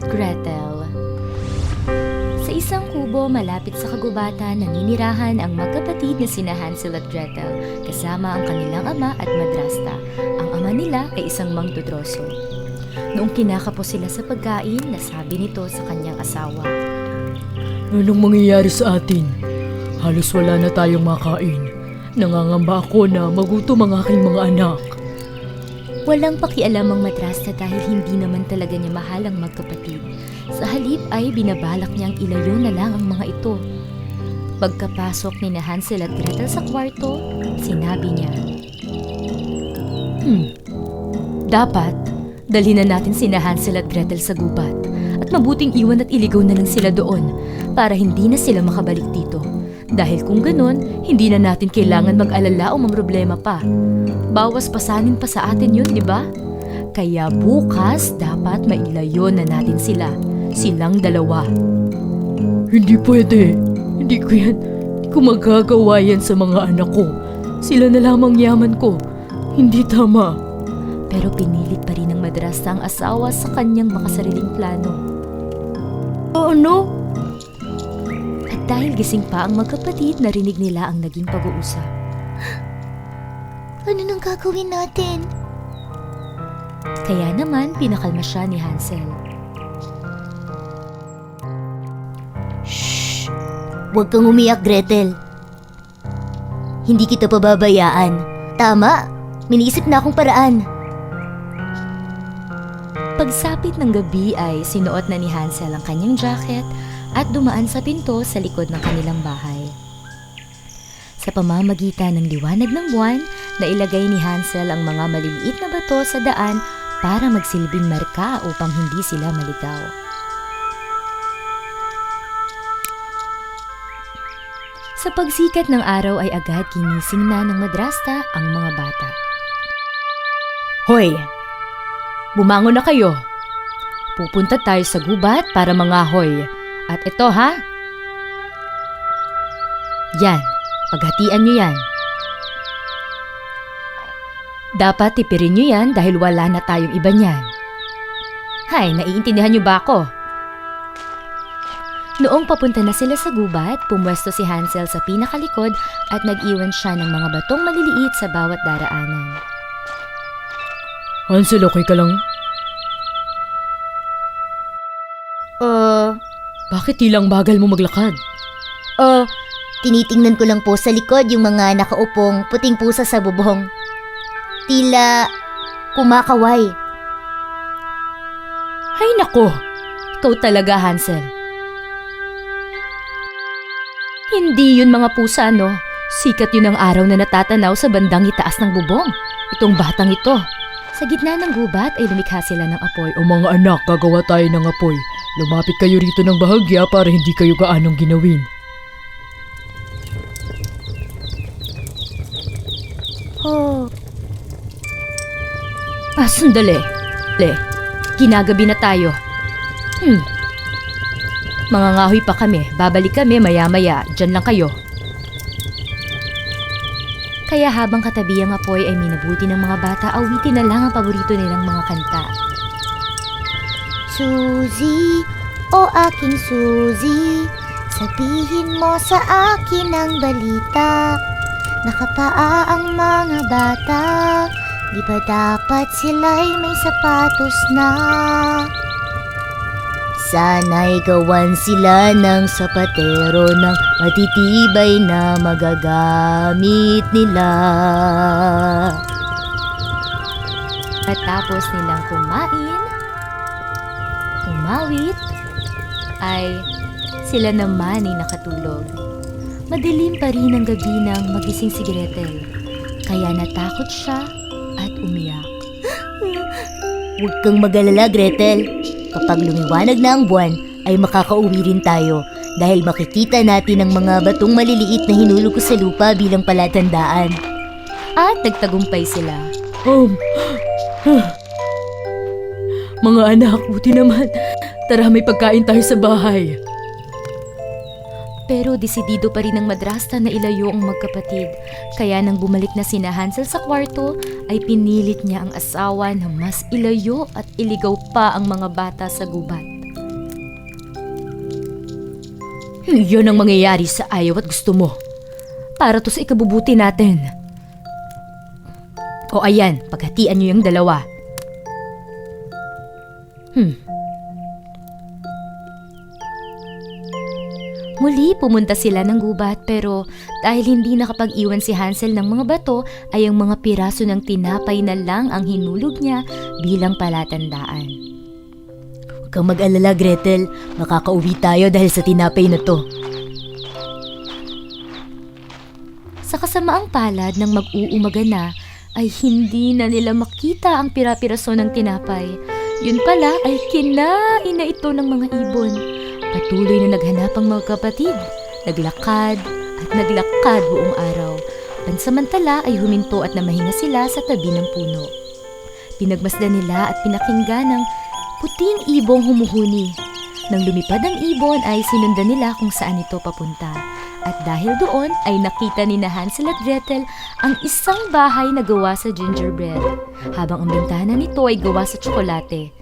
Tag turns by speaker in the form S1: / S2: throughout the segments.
S1: Gretel. Sa isang kubo malapit sa kagubatan, naninirahan ang magkapatid na sina Hansel at Gretel kasama ang kanilang ama at madrasta. Ang ama nila ay isang mangdudroso. Noong kinakapos sila sa pagkain, nasabi nito sa kanyang asawa,
S2: Anong mangyayari sa atin? Halos wala na tayong makain. Nangangamba ako na magutom ang aking mga anak.
S1: Walang pakialam ang madrasta dahil hindi naman talaga niya mahal ang magkapatid. Sa halip ay binabalak niyang ilayo na lang ang mga ito. Pagkapasok ni Hansel at Gretel sa kwarto, sinabi niya, Dapat, dalhin na natin sina Hansel at Gretel sa gubat at mabuting iwan at iligaw na lang sila doon para hindi na sila makabalik dito. Dahil kung ganun, hindi na natin kailangan mag-alala o mamroblema pa. Bawas pasanin pa sa atin yun, di ba? Kaya bukas dapat mailayo na natin sila. Silang dalawa.
S2: Hindi pwede. Hindi ko magagawa yan sa mga anak ko. Sila na lamang yaman ko. Hindi tama.
S1: Pero pinilit pa rin ng madrasta ang asawa sa kanyang makasariling plano.
S2: Ano?
S1: At dahil gising pa ang magkapatid, narinig nila ang naging pag-uusap.
S3: Ano nang gagawin natin?
S1: Kaya naman, pinakalma siya ni Hansel.
S3: Shh! Huwag kang umiyak, Gretel. Hindi kita pababayaan. Tama, miniisip na akong paraan.
S1: Pagsapit ng gabi ay sinuot na ni Hansel ang kanyang jacket at dumaan sa pinto sa likod ng kanilang bahay. Sa pamamagitan ng liwanag ng buwan, nailagay ni Hansel ang mga maliliit na bato sa daan para magsilbing marka upang hindi sila maligaw. Sa pagsikat ng araw ay agad ginising na ng madrasta ang mga bata.
S2: Hoy! Bumangon na kayo. Pupunta tayo sa gubat para mangahoy. At ito ha? Yan. Paghatian nyo yan. Dapat tipirin nyo yan dahil wala na tayong iba niyan. Hay, naiintindihan nyo ba ako? Noong papunta na sila sa gubat, pumwesto si Hansel sa pinakalikod at nag-iwan siya ng mga batong maliliit sa bawat daraanan. Hansel, okay ka lang? Bakit tilang bagal mo maglakad?
S3: Tinitingnan ko lang po sa likod yung mga nakaupong puting pusa sa bubong. Tila kumakaway.
S2: Ay nako! Ikaw talaga, Hansel. Hindi yun mga pusa, no? Sikat yun ang araw na natatanaw sa bandang itaas ng bubong. Itong batang ito.
S1: Sa gitna ng gubat ay lumikha sila ng apoy.
S2: O mga anak, gagawa tayo ng apoy. Lumapit kayo rito ng bahagya para hindi kayo gaanong ginawin. Sandali. Ginagabi na tayo. Mangangahoy pa kami. Babalik kami maya-maya. Diyan lang kayo.
S1: Kaya habang katabi ang apoy ay minabuti ng mga bata, awitin na lang ang paborito nilang mga kanta.
S3: Suzy, o aking Suzy, sabihin mo sa akin ang balita. Nakapaa ang mga bata, di ba dapat sila'y may sapatos na? Sana'y gawan sila ng sapatero ng matitibay na magagamit nila.
S1: Matapos nilang kumain, umawit, ay sila naman ay nakatulog. Madilim pa rin ang gabi nang magising si Gretel, kaya natakot siya at umiyak.
S3: Huwag kang mag-alala, Gretel. Kapag lumiwanag na ang buwan, ay makakauwi rin tayo dahil makikita natin ang mga batong maliliit na hinulog ko sa lupa bilang palatandaan.
S1: At nagtagumpay sila.
S2: Mga anak, buti naman. Tara, may pagkain tayo sa bahay.
S1: Pero desidido pa rin ng madrasta na ilayo ang magkapatid. Kaya nang bumalik na sina Hansel sa kwarto, ay pinilit niya ang asawa na mas ilayo at iligaw pa ang mga bata sa gubat. Iyon ang mangyayari sa ayaw at gusto mo. Para to sa ikabubuti natin. O ayan, paghatian niyo yung dalawa. Muli pumunta sila ng gubat pero dahil hindi nakapag-iwan si Hansel ng mga bato ay ang mga piraso ng tinapay na lang ang hinulog niya bilang palatandaan. Huwag kang mag-alala, Gretel. Makakauwi tayo dahil sa tinapay na to. Sa kasamaang palad ng mag-uumaga na ay hindi na nila makita ang pira-piraso ng tinapay. Yun pala ay kinain na ito ng mga ibon. Patuloy na naghanap ang mga kapatid. Naglakad at naglakad buong araw. Pansamantala ay huminto at namahinga sila sa tabi ng puno. Pinagmasdan nila at pinakinggan ng puting ibong humuhuni. Nang lumipad ang ibon ay sinundan nila kung saan ito papunta. At dahil doon ay nakita ni Hansel at Gretel ang isang bahay na gawa sa gingerbread, habang ang bintana nito ay gawa sa tsokolate.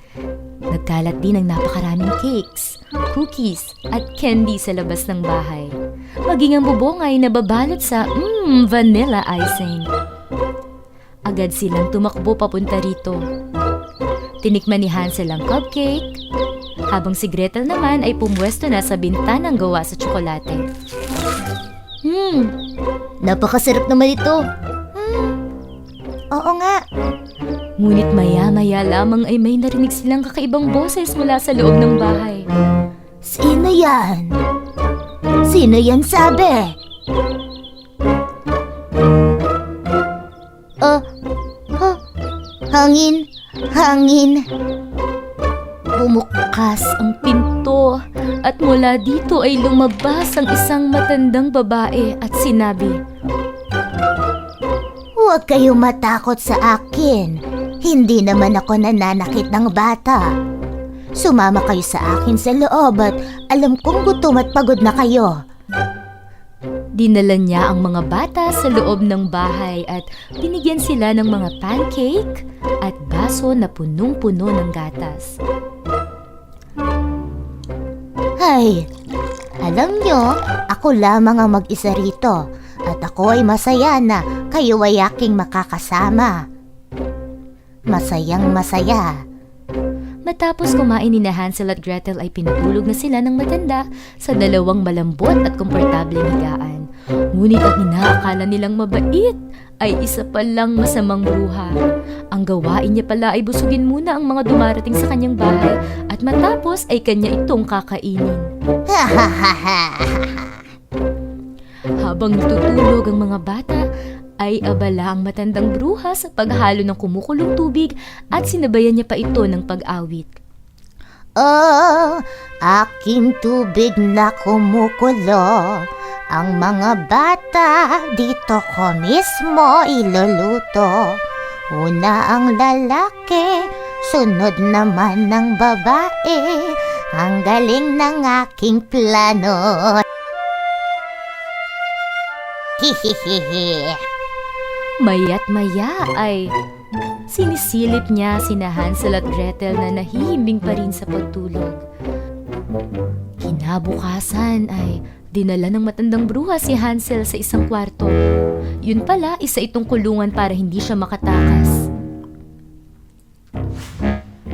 S1: Nagkalat din ang napakaraming cakes, cookies at candy sa labas ng bahay. Maging ang bubong ay nababalot sa vanilla icing. Agad silang tumakbo papunta rito. Tinikman ni Hansel ang cupcake, habang si Gretel naman ay pumwesto na sa bintanang gawa sa tsokolate. Napakasarap naman ito.
S3: Oo nga.
S1: Ngunit maya-maya lamang ay may narinig silang kakaibang boses mula sa loob ng bahay.
S3: Sino yan? Sino yan sabi? Hangin.
S1: Bumukas ang pinto at mula dito ay lumabas ang isang matandang babae at sinabi,
S3: Huwag kayong matakot sa akin. Hindi naman ako nananakit ng bata. Sumama kayo sa akin sa loob at alam kong gutom at pagod na kayo.
S1: Dinala niya ang mga bata sa loob ng bahay at binigyan sila ng mga pancake at baso na punong-puno ng gatas.
S3: Ay, alam nyo, ako lamang ang mag-isa rito at ako ay masaya na kayo ay aking makakasama. Masayang masaya.
S1: Matapos kumain ni Hansel at Gretel ay pinatulog na sila ng matanda sa dalawang malambot at komportableng higaan. Ngunit ang inaakala nilang mabait ay isa palang masamang bruha. Ang gawain niya pala ay busugin muna ang mga dumarating sa kanyang bahay at matapos ay kanya itong kakainin. Habang natutulog ang mga bata, ay abala ang matandang bruha sa paghalo ng kumukulong tubig at sinabayan niya pa ito ng pag-awit.
S3: Oh, aking tubig na kumukulo. Ang mga bata dito ko mismo iluluto. Una ang lalaki, sunod naman ng babae. Ang galing ng aking plano. Hihihihi.
S1: Maya't maya ay sinisilip niya sina Hansel at Gretel na nahihimbing pa rin sa pagtulog. Kinabukasan ay dinala ng matandang bruha si Hansel sa isang kwarto. Yun pala, isa itong kulungan para hindi siya makatakas.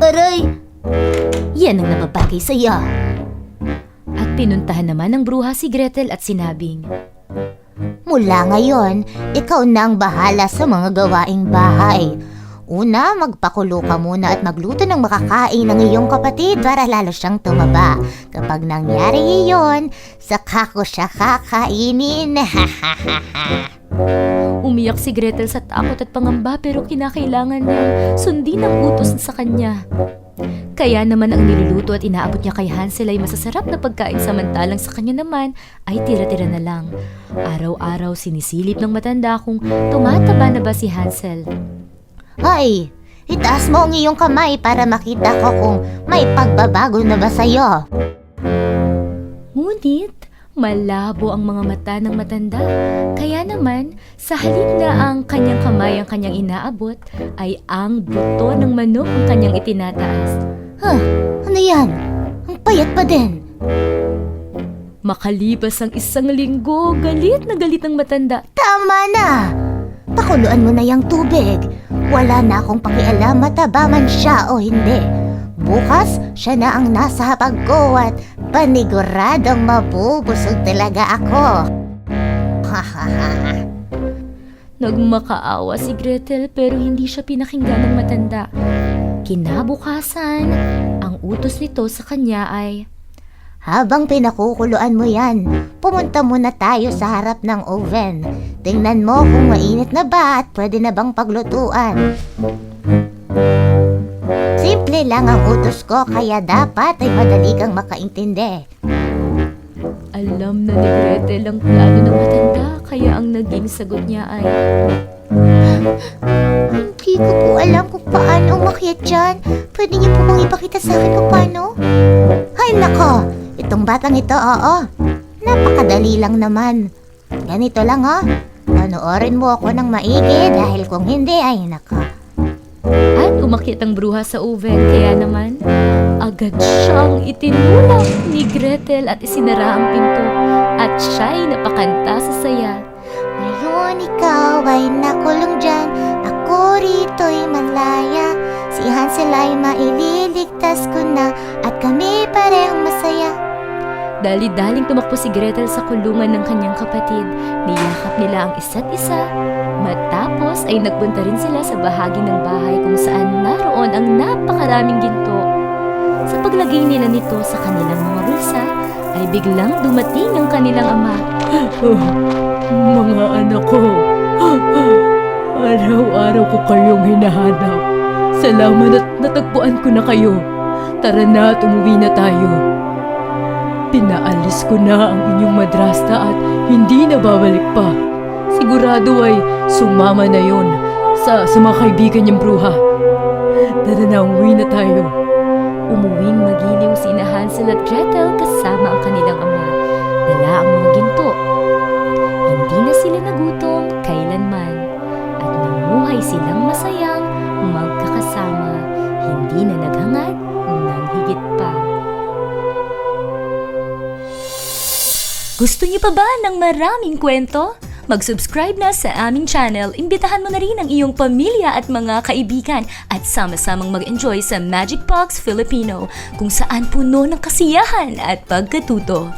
S3: Aray! Yan ang napapagay sa'yo.
S1: At pinuntahan naman ng bruha si Gretel at sinabing,
S3: Mula ngayon, ikaw na ang bahala sa mga gawaing bahay. Una, magpakulo ka muna at magluto ng makakain ng iyong kapatid para lalo siyang tumaba. Kapag nangyari iyon, saka ko siya kakainin.
S1: Umiyak si Gretel sa takot at pangamba pero kinakailangan niyang sundin ang utos sa kanya. Kaya naman ang niluluto at inaabot niya kay Hansel ay masasarap na pagkain samantalang sa kanya naman ay tira-tira na lang. Araw-araw sinisilip ng matanda kung tumataba na ba si Hansel.
S3: Hoy, itaas mo ang iyong kamay para makita ko kung may pagbabago na ba sa'yo.
S1: Ngunit malabo ang mga mata ng matanda. Kaya naman, sa halip na ang kanyang kamay ang kanyang inaabot, ay ang buto ng manok ang kanyang itinataas.
S3: Ano yan? Ang payat pa din.
S1: Makalipas ang 1 linggo, galit na galit ang matanda.
S3: Tama na! Pakuluan mo na yung tubig. Wala na akong pakialam mataba man siya o hindi. Bukas, siya na ang nasa hapag ko at paniguradong mabubusog talaga ako.
S1: Nagmakaawa si Gretel pero hindi siya pinakinggan ng matanda. Kinabukasan, ang utos nito sa kanya ay,
S3: Habang pinakukuluan mo yan, pumunta muna tayo sa harap ng oven. Tingnan mo kung mainit na ba at pwede na bang paglutuan. Simple lang ang utos ko kaya dapat ay madali kang makaintindi.
S1: alam na ni Gretel ang plano ng matanda kaya ang naging sagot niya ay,
S3: Hindi ko po alam kung paano umakyat dyan. Pwede niyo po bang ipakita sa akin kung paano? Ay nako, itong batang ito, oo. Napakadali lang naman. Ganito lang oh. Panoorin mo ako ng maigi dahil kung hindi ay nako.
S1: at umakyat ang bruha sa oven kaya naman, agad siyang itinulak ni Gretel at isinara ang pinto at siya'y napakanta sa saya.
S3: Ngayon ikaw ay nakulong dyan. Ako rito'y malaya. Si Hansel ay maililigtas ko na at kami parehong masaya.
S1: Dali-daling tumakbo si Gretel sa kulungan ng kanyang kapatid. Niyakap nila ang isa't isa. Matapos ay nagpunta rin sila sa bahagi ng bahay kung saan naroon ang napakaraming ginto. Sa paglagay nila nito sa kanilang mga bulsa, ay biglang dumating ang kanilang ama.
S2: Mga anak ko, araw-araw ko kayong hinahanap. Salamat at natagpuan ko na kayo. Tara na at umuwi na tayo. Pinaalis ko na ang inyong madrasta at hindi na babalik pa. Sigurado ay sumama na yon sa mga kaibigan niyang bruha. Tara na, umuwi na tayo.
S1: Umuwing magiliw sina Hansel at Gretel kasama ang kanilang ama. Dala ang mga ginto. Hindi na sila nagutom kailanman at namuhay silang masayang magkakasama. Hindi na naghangad ng higit pa. Gusto niyo pa ba ng maraming kwento? Mag-subscribe na sa aming channel, imbitahan mo na rin ang iyong pamilya at mga kaibigan at sama-samang mag-enjoy sa Magic Box Filipino kung saan puno ng kasiyahan at pagkatuto.